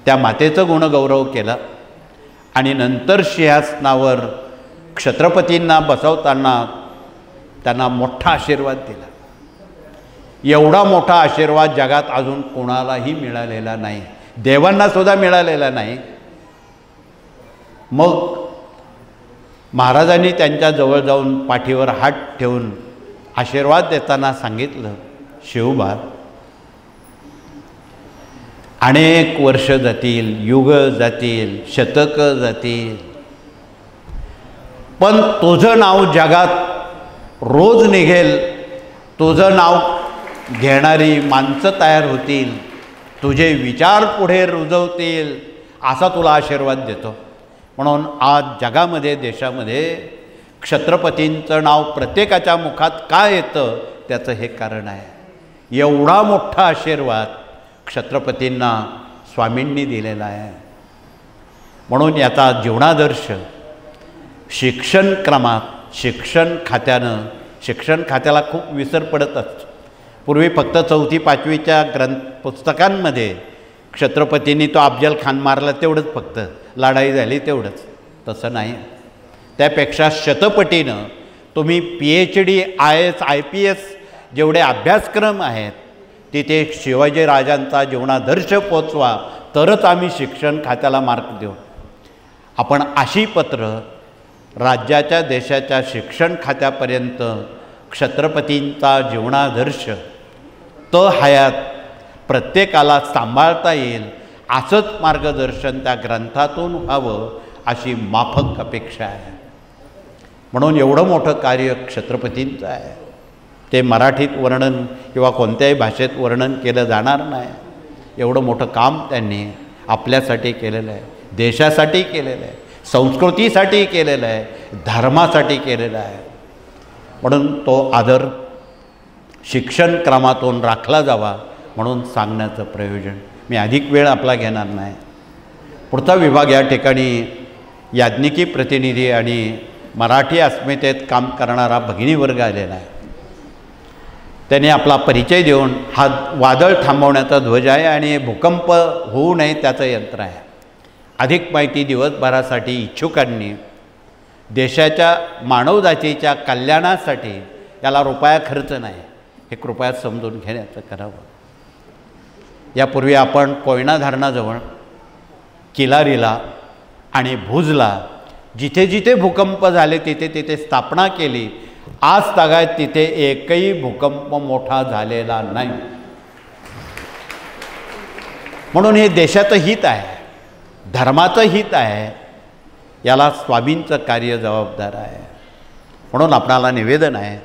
त्या मातेचं गुणगौरव केला आणि नंतर सिंहासनावर छत्रपतींना बसवताना त्यांना मोठा आशीर्वाद दिला. एवढा मोठा आशीर्वाद जगात अजून कोणालाही मिळालेला नाही, देवांनासुद्धा मिळालेला नाही. मग महाराजांनी त्यांच्याजवळ जाऊन पाठीवर हात ठेवून आशीर्वाद देताना सांगितलं, शिवबा, अनेक वर्ष जातील, युग जातील, शतकं जातील, पण तुझं नाव जगात रोज निघेल. तुझं नाव घेणारी माणसं तयार होतील, तुझे विचार पुढे रुजवतील, असा तुला आशीर्वाद देतो. म्हणून आज जगामध्ये, देशामध्ये छत्रपतींचं नाव प्रत्येकाच्या मुखात का येतं त्याचं हे कारण आहे. एवढा मोठा आशीर्वाद छत्रपतींना स्वामींनी दिलेला आहे. म्हणून याचा जीवनादर्श शिक्षण क्रमात, शिक्षण खात्याला खूप विसर पडत असतो. पूर्वी फक्त 4थी 5वीच्या पुस्तकांमध्ये छत्रपतींनी तो अफजल खान मारला तेवढंच, फक्त लढाई झाली तेवढंच. तसं नाही. त्यापेक्षा शतपटीनं तुम्ही PhD, IAS, IPS जेवढे अभ्यासक्रम आहेत तिथे शिवाजीराजांचा जीवनादर्श पोचवा, तरच आम्ही शिक्षण खात्याला मार्क देऊ. आपण अशी पत्र राज्याच्या, देशाच्या शिक्षण खात्यापर्यंत छत्रपतींचा जीवनादर्श हयात प्रत्येकाला सांभाळता येईल असंच मार्गदर्शन त्या ग्रंथातून व्हावं अशी माफक अपेक्षा आहे. म्हणून एवढं मोठं कार्य छत्रपतींचं आहे. ते मराठीत वर्णन किंवा कोणत्याही भाषेत वर्णन केलं जाणार नाही. एवढं मोठं काम त्यांनी आपल्यासाठी केलेलं आहे, देशासाठी केलेलं आहे, संस्कृतीसाठी केलेलं आहे, धर्मासाठी केलेलं आहे. म्हणून तो आदर शिक्षण क्रमातून राखला जावा म्हणून सांगण्याचं प्रयोजन. मी अधिक वेळ आपला घेणार नाही. पुढचा विभाग या ठिकाणी याज्ञिकी प्रतिनिधी आणि मराठी अस्मितेत काम करणारा भगिनी वर्ग आलेला आहे. त्यांनी आपला परिचय देऊन हा वादळ थांबवण्याचा ध्वज आहे आणि भूकंप होऊ नये त्याचं यंत्र आहे. अधिक माहिती दिवसभरासाठी इच्छुकांनी देशाच्या मानवजातीच्या कल्याणासाठी याला रुपया खर्च नाही हे कृपया समजून घेण्याचं करावं. यापूर्वी आपण कोयना धरणाजवळ, किलारीला आणि भुजला जिथे जिथे भूकंप झाले तिथे तिथे स्थापना केली. आज तागायत तिथे एकही भूकंप मोठा झालेला नाही. म्हणून हे देशाचं हित आहे, धर्माचं हित आहे. याला स्वामींचं कार्य जबाबदार आहे. म्हणून आपणाला निवेदन आहे,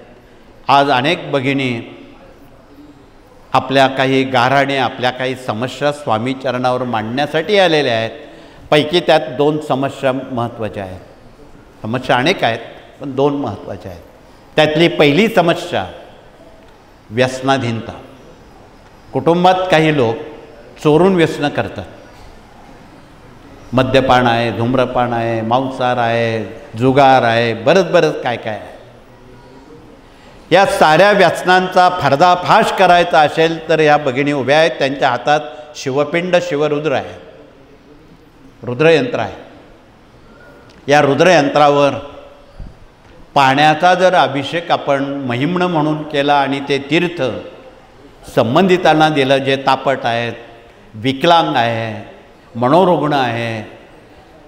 आज अनेक भगिनी आपल्या काही गाऱ्हाणे, आपल्या काही समस्या स्वामी चरणावर मांडण्यासाठी आलेल्या आहेत. पैकी त्यात 2 समस्या महत्त्वाच्या आहेत. समस्या अनेक आहेत पण 2 महत्त्वाच्या आहेत. त्यातली पहिली समस्या व्यसनाधीनता. कुटुंबात काही लोक चोरून व्यसन करतात. मद्यपान आहे, धूम्रपान आहे, मांसाहार आहे, जुगार आहे, बरंच काय काय आहे. या साऱ्या व्यसनांचा पर्दाफाश करायचा असेल तर ह्या भगिनी उभ्या आहेत. त्यांच्या हातात शिवपिंड, शिवरुद्र आहे, रुद्रयंत्र आहे. या रुद्रयंत्रावर पाण्याचा जर अभिषेक आपण महिम्न म्हणून केला आणि ते तीर्थ संबंधितांना दिलं, जे तापट आहेत, विकलांग आहे, मनोरुग्ण आहे,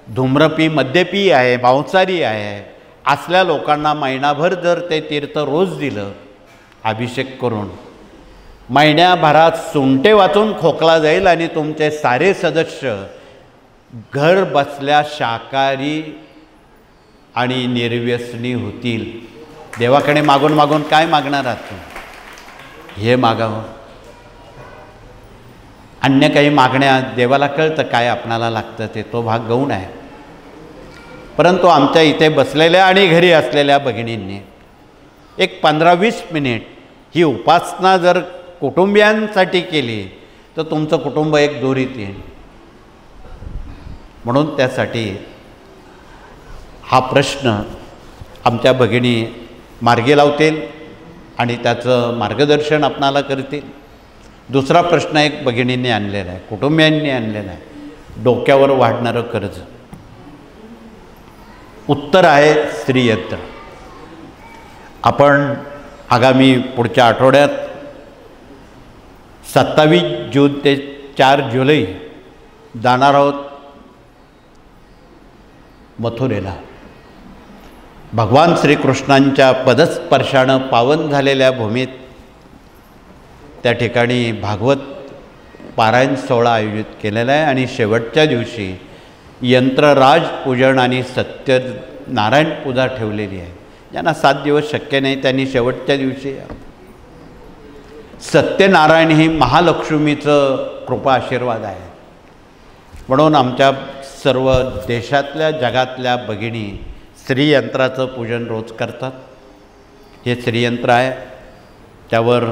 धूम्रपी मद्यपी आहे, मांसाहारी आहे, असल्या लोकांना महिनाभर जर ते तीर्थ रोज दिलं अभिषेक करून, महिन्याभरात सुंटे वाचून खोकला जाईल आणि तुमचे सारे सदस्य घर बसल्या शाकाहारी आणि निर्व्यसनी होतील. देवाकडे मागून मागून काय मागणार आहात तुम्ही? हे मागावं. अन्य काही मागण्या देवाला कळतं काय आपणाला लागतं ते, तो भाग गौण आहे. परंतु आमच्या इथे बसलेल्या आणि घरी असलेल्या भगिनींनी एक 15-20 मिनिट ही उपासना जर कुटुंबियांसाठी केली तर तुमचं कुटुंब एक दोरीत येईल. म्हणून त्यासाठी हा प्रश्न आमच्या भगिनी मार्गी लावतील आणि त्याचं मार्गदर्शन आपणाला करतील. दुसरा प्रश्न एक भगिनींनी आणलेला आहे, कुटुंबियांनी आणलेला आहे, डोक्यावर वाढणारं कर्ज. उत्तर आहे श्रीयंत्र. आपण आगामी पुढच्या आठवड्यात 27 जून ते 4 जुलै जाणार आहोत मथुरेला. भगवान श्रीकृष्णांच्या पदस्पर्शानं पावन झालेल्या भूमीत त्या ठिकाणी भागवत पारायण सोहळा आयोजित केलेला आहे आणि शेवटच्या दिवशी यंत्रराज पूजन आणि सत्यनारायण पूजा ठेवलेली आहे. ज्यांना 7 दिवस शक्य नाही त्यांनी शेवटच्या दिवशी सत्यनारायण ही महालक्ष्मीचं कृपा आशीर्वाद आहे. म्हणून आमच्या सर्व देशातल्या जगातल्या भगिनी श्रीयंत्राचं पूजन रोज करतात. हे श्रीयंत्र आहे, त्यावर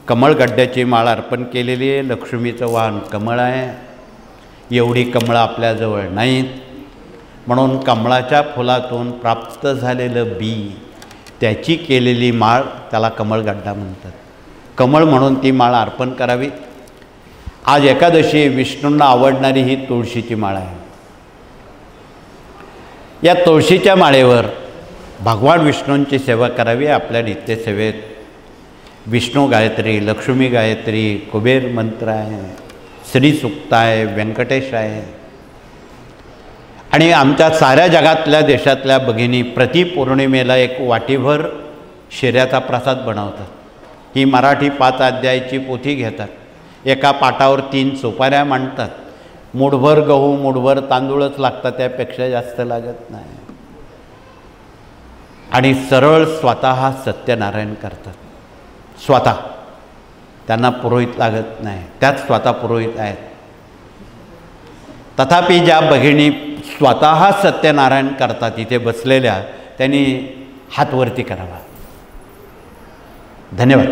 कमळगड्ड्याची माळ अर्पण केलेली आहे. लक्ष्मीचं वाहन कमळ आहे. एवढी कमळं आपल्याजवळ नाहीत, म्हणून कमळाच्या फुलातून प्राप्त झालेलं बी त्याची केलेली माळ त्याला कमळगड्डा म्हणतात. कमळ म्हणून ती माळ अर्पण करावी. आज एकादशी विष्णूंना आवडणारी ही तुळशीची माळ आहे. या तुळशीच्या माळेवर भगवान विष्णूंची सेवा करावी. आपल्या नित्यसेवेत विष्णू गायत्री, लक्ष्मी गायत्री, कुबेर मंत्र आहे, श्रीसूक्त आहे, व्यंकटेश आहे. आणि आमच्या साऱ्या जगातल्या देशातल्या भगिनी प्रति पौर्णिमेला एक वाटीभर शिऱ्याचा प्रसाद बनवतात. ही मराठी 5 अध्यायाची पोथी घेतात. एका पाटावर 3 सुपाऱ्या मांडतात. मूठभर गहू, मूठभर तांदूळच लागतात, त्यापेक्षा जास्त लागत नाही. आणि सरळ स्वतः सत्यनारायण करतात. स्वतः, त्यांना पुरोहित लागत नाही, त्यात स्वतः पुरोहित आहेत. तथापि ज्या भगिनी स्वतः सत्यनारायण करतात इथे बसलेल्या, त्यांनी हात वरती करावा. धन्यवाद.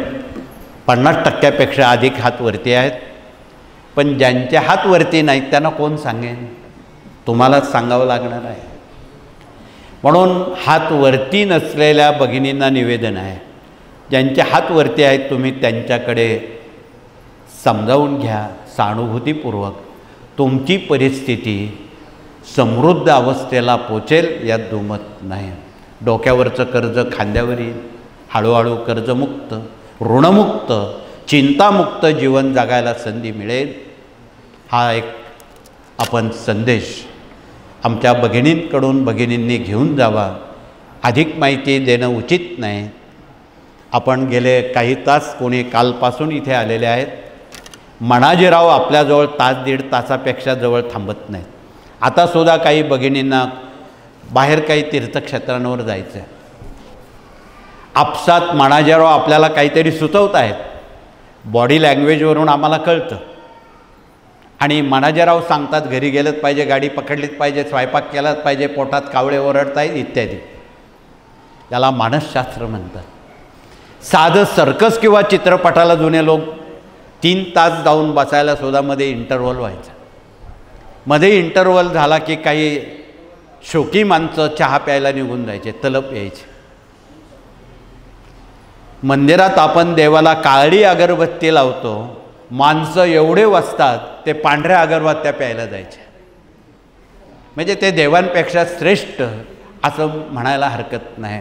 50% अधिक हात वरती आहेत. पण ज्यांचे हात वरती नाहीत त्यांना कोण सांगेन? तुम्हालाच सांगावं लागणार आहे. म्हणून हात वरती नसलेल्या भगिनींना निवेदन आहे, ज्यांचे हात वरती आहेत तुम्ही त्यांच्याकडे समजावून घ्या सहानुभूतीपूर्वक. तुमची परिस्थिती समृद्ध अवस्थेला पोचेल यात दुमत नाही. डोक्यावरचं कर्ज खांद्यावर येईल. हळूहळू कर्जमुक्त, ऋणमुक्त, चिंतामुक्त जीवन जगायला संधी मिळेल. हा एक आपण संदेश आमच्या भगिनींकडून भगिनींनी घेऊन जावा. अधिक माहिती देणं उचित नाही. आपण गेले काही तास कोणी कालपासून इथे आलेले आहेत. मनाजीराव आपल्याजवळ 1-1.5 तासापेक्षा जवळ थांबत नाहीत. आतासुद्धा काही भगिनींना बाहेर काही तीर्थक्षेत्रांवर जायचं आहे. आपसात मनाजीराव आपल्याला काहीतरी सुचवत आहेत. बॉडी लँग्वेजवरून आम्हाला कळतं. आणि मनाजीराव सांगतात घरी गेलंच पाहिजे, गाडी पकडलीच पाहिजे, स्वयंपाक केलाच पाहिजे, पोटात कावळे ओरडत आहेत इत्यादी. त्याला मानसशास्त्र म्हणतात. साधं सर्कस किंवा चित्रपटाला जुने लोक 3 तास जाऊन बसायला सुद्धा मध्ये इंटरव्हल व्हायचा. मध्ये इंटरव्हल झाला की काही शोकी माणसं चहा प्यायला निघून जायचे, तलप यायचे. मंदिरात आपण देवाला काळी अगरबत्ती लावतो, माणसं एवढे वाजतात ते पांढऱ्या अगरबत्त्या प्यायला जायचे. म्हणजे ते देवांपेक्षा श्रेष्ठ असं म्हणायला हरकत नाही.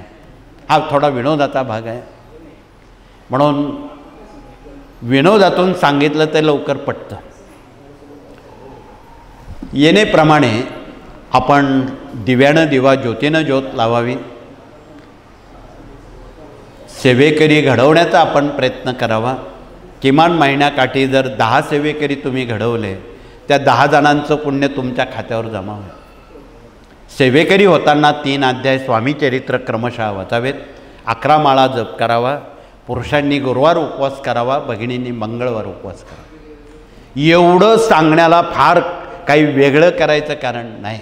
हा थोडा विनोदाचा भाग आहे, म्हणून विनोदातून सांगितलं ते लवकर पटतं. येणेप्रमाणे आपण दिव्यानं दिवा ज्योतीनं ज्योत लावावी, सेवेकरी घडवण्याचा आपण प्रयत्न करावा. किमान महिन्याकाठी जर 10 सेवेकरी तुम्ही घडवले, त्या 10 जणांचं पुण्य तुमच्या खात्यावर जमा होईल. सेवेकरी होताना 3 अध्याय स्वामी चरित्र क्रमशः वाचावेत, 11 माळा जप करावा, पुरुषांनी गुरुवार उपवास करावा, भगिनींनी मंगळवार उपवास करावा. एवढं सांगण्याला फार काही वेगळं करायचं कारण नाही.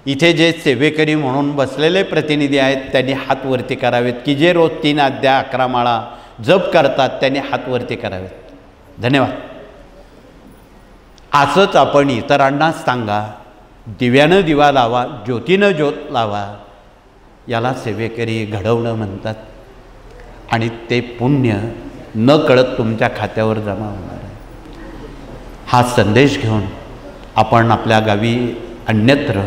इथे जे सेवेकरी म्हणून बसलेले प्रतिनिधी आहेत त्यांनी हात वरती करावेत, की जे रोज 3 अध्याय 11 माळा जप करतात त्यांनी हात वरती करावेत. धन्यवाद. असंच आपण इतरांना सांगा, दिव्यानं दिवा लावा, ज्योतीनं ज्योत लावा. याला सेवेकरी घडवणं म्हणतात आणि ते पुण्य न कळत तुमच्या खात्यावर जमा होणार आहे. हा संदेश घेऊन आपण आपल्या गावी अन्यत्र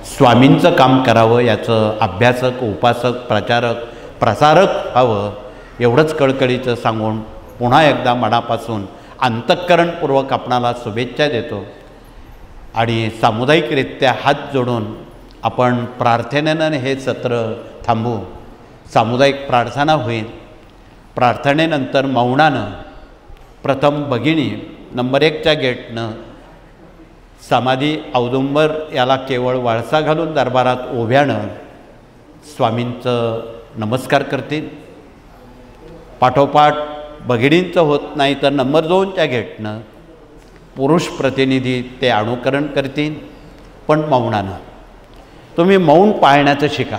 स्वामींचं काम करावं, याचं अभ्यासक, उपासक, प्रचारक, प्रसारक व्हावं, एवढंच कळकळीचं सांगून पुन्हा एकदा मनापासून अंतःकरणपूर्वक आपणाला शुभेच्छा देतो. आणि सामुदायिकरित्या हात जोडून आपण प्रार्थनेनं हे सत्र थांबू. सामुदायिक प्रार्थना होईल. प्रार्थनेनंतर मौनानं प्रथम भगिनी नंबर 1च्या गेटनं समाधी औदुंबर याला केवळ वळसा घालून दरबारात उभ्यानं स्वामींचं नमस्कार करतील. पाठोपाठ भगिनींचं होत नाही तर नंबर 2च्या गेटनं पुरुष प्रतिनिधी ते अनुकरण करतील, पण मौनानं. तुम्ही मौन पाळण्याचं शिका.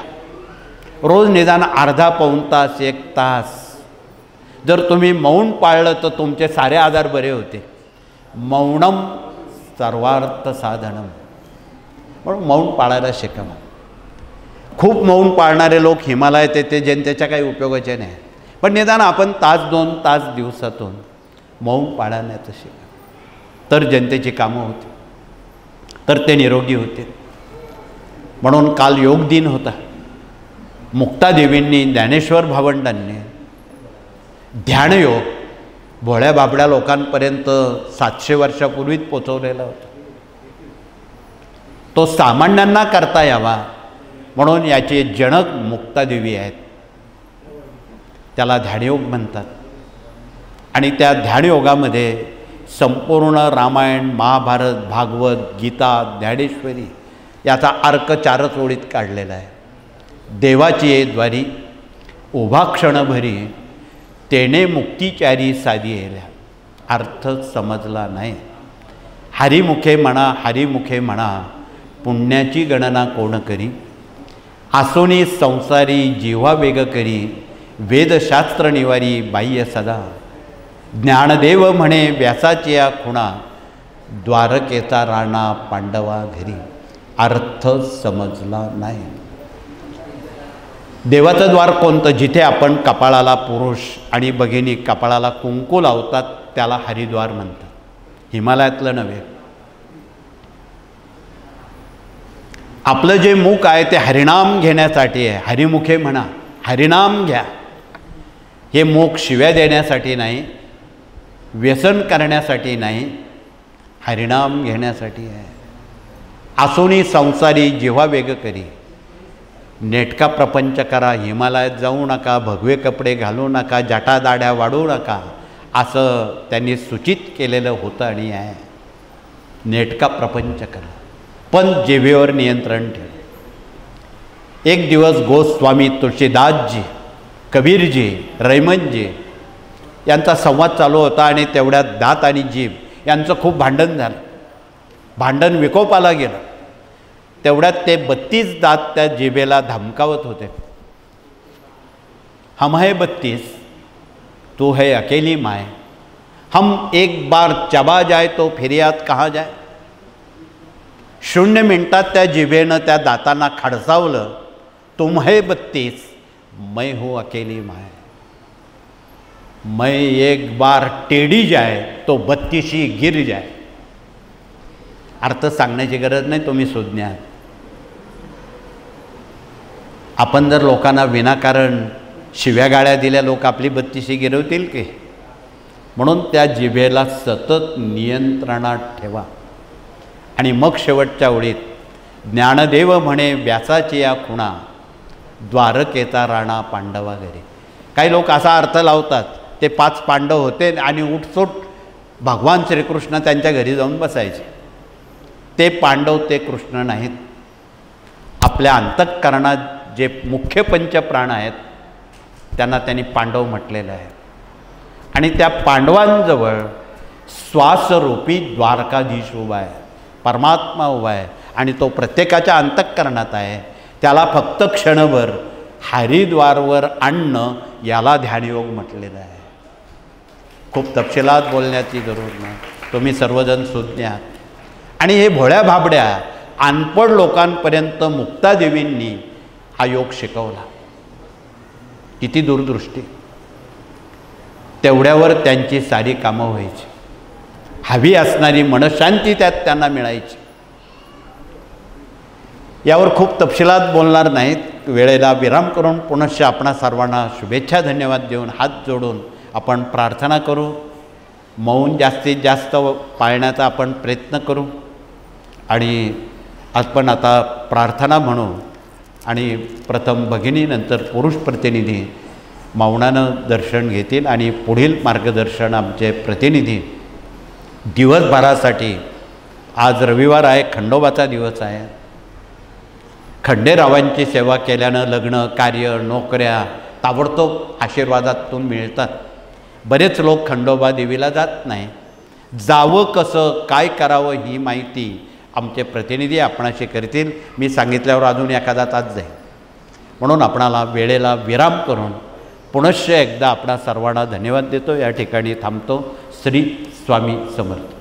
रोज निदान अर्धा पाऊण तास 1 तास जर तुम्ही मौन पाळलं तर तुमचे सारे आजार बरे होते. मौनम सर्वार्थ साधनम, म्हणून मौन पाळायला शिका. खूप मौन पाळणारे लोक हिमालयात येते, जनतेच्या काही उपयोगाचे नाही, पण निदान आपण 1-2 तास दिवसातून मौन पाळण्याचं शिका. तर जनतेची कामं होती, तर ते निरोगी होते. म्हणून काल योग दिन होता. मुक्तादेवींनी, ज्ञानेश्वर भावंडांनी ध्यानयोग भोळ्या बाबड्या लोकांपर्यंत 700 वर्षापूर्वीच पोचवलेला होता. तो सामान्यांना करता यावा म्हणून याचे जनक मुक्तादेवी आहेत. त्याला ध्यानयोग म्हणतात. आणि त्या ध्यानयोगामध्ये संपूर्ण रामायण, महाभारत, भागवत, गीता, ज्ञानेश्वरी याचा अर्क 4च ओळीत काढलेला आहे. देवाची ये द्वारी उभा क्षणभरी, तेने मुक्तिचारी साधी येल्या. अर्थ समजला नाही. हरिमुखे म्हणा, हरिमुखे म्हणा, पुण्याची गणना कोण करी. आसोनी संसारी जिव्हा वेग करी, वेदशास्त्र निवारी बाह्य सदा. ज्ञानदेव म्हणे व्यासाची या खुणा, द्वारकेचा राणा पांडवा घरी. अर्थ समजला नाही. देवाचं द्वार कोणतं? जिथे आपण कपाळाला, पुरुष आणि भगिनी कपाळाला कुंकू लावतात त्याला हरिद्वार म्हणतात. हिमालयातलं नव्हे. आपलं जे मुख आहे ते हरिनाम घेण्यासाठी आहे. हरिमुखे म्हणा, हरिनाम घ्या. हे मुख शिव्या देण्यासाठी नाही, व्यसन करण्यासाठी नाही, हरिनाम घेण्यासाठी आहे. आसोनी संसारी जेव्हा वेग करी, नेटका प्रपंच करा. हिमालयात जाऊ नका, भगवे कपडे घालू नका, जटा दाड्या वाढवू नका, असं त्यांनी सूचित केलेलं होतं आणि आहे. नेटका प्रपंच करा, पण जिभेवर नियंत्रण ठेवा. एक दिवस गोस्वामी तुळशीदासजी, कबीरजी, रैमनजी यांचा संवाद चालू होता आणि तेवढ्यात दात आणि जीभ यांचं खूप भांडण झालं. भांडण विकोपाला गेलं. तेवढ्यात ते 32 दात त्या जिभेला धमकावत होते. हम है 32, तू है अकेली माय. हम एक बार चबा जाए तो फिर याद कहाँ जाए. 0 मिनिटात त्या जिभेनं त्या दातांना खडसावलं. तुम है 32, मैं हूँ अकेली माय. मैं एक बार टेढ़ी जाए तो 32 गिर जाए. अर्थ सांगण्याची गरज नाही, तुम्ही सुज्ञ आहात. आपण जर लोकांना विनाकारण शिव्या गाळ्या दिल्या लोक आपली बत्तीशी गिरवतील की? म्हणून त्या जिभेला सतत नियंत्रणात ठेवा. आणि मग शेवटच्या ओळीत ज्ञानदेव म्हणे व्यासाची या खुणा, द्वारकेचा राणा पांडवा घरी. काही लोक असा अर्थ लावतात ते 5 पांडव होते आणि उठसूट भगवान श्रीकृष्ण त्यांच्या घरी जाऊन बसायचे. ते पांडव ते कृष्ण नाहीत. आपल्या अंतःकरणात जे मुख्य पंचप्राण आहेत त्यांना त्यांनी पांडव म्हटलेलं आहे. आणि त्या पांडवांजवळ श्वासरूपी द्वारकाधीश उभा आहे, परमात्मा उभा आहे आणि तो प्रत्येकाच्या अंतःकरणात आहे. त्याला फक्त क्षणभर हरिद्वारवर आणणं याला ध्यानयोग म्हटलेलं आहे. खूप तपशिलात बोलण्याची गरज नाही, तुम्ही सर्वजण सुज्ञ आहात. आणि हे भोळ्या भाबड्या अनपढ लोकांपर्यंत मुक्तादेवींनी हा योग शिकवला. किती दूरदृष्टी! तेवढ्यावर त्यांची सारी कामं व्हायची. हवी असणारी मनशांती त्यात त्यांना मिळायची. यावर खूप तपशिलात बोलणार नाहीत, वेळेला विराम करून पुनश्च आपणा सर्वांना शुभेच्छा धन्यवाद देऊन हात जोडून आपण प्रार्थना करू. मौन जास्तीत जास्त पाळण्याचा आपण प्रयत्न करू. आणि आपण आता प्रार्थना म्हणू. आणि प्रथम भगिनी नंतर पुरुष प्रतिनिधी मौनानं दर्शन घेतील. आणि पुढील मार्गदर्शन आमचे प्रतिनिधी दिवसभरासाठी, आज रविवार आहे, खंडोबाचा दिवस आहे. खंडेरावांची सेवा केल्यानं लग्न, कार्य, नोकऱ्या ताबडतोब आशीर्वादातून मिळतात. बरेच लोक खंडोबा देवीला जात नाही. जावं कसं, काय करावं ही माहिती आमचे प्रतिनिधी आपणाशी करतील. मी सांगितल्यावर अजून एखादा तास जाईल. म्हणून आपणाला वेळेला विराम करून पुनश्च एकदा आपणा सर्वांना धन्यवाद देतो. या ठिकाणी थांबतो. श्री स्वामी समर्थ.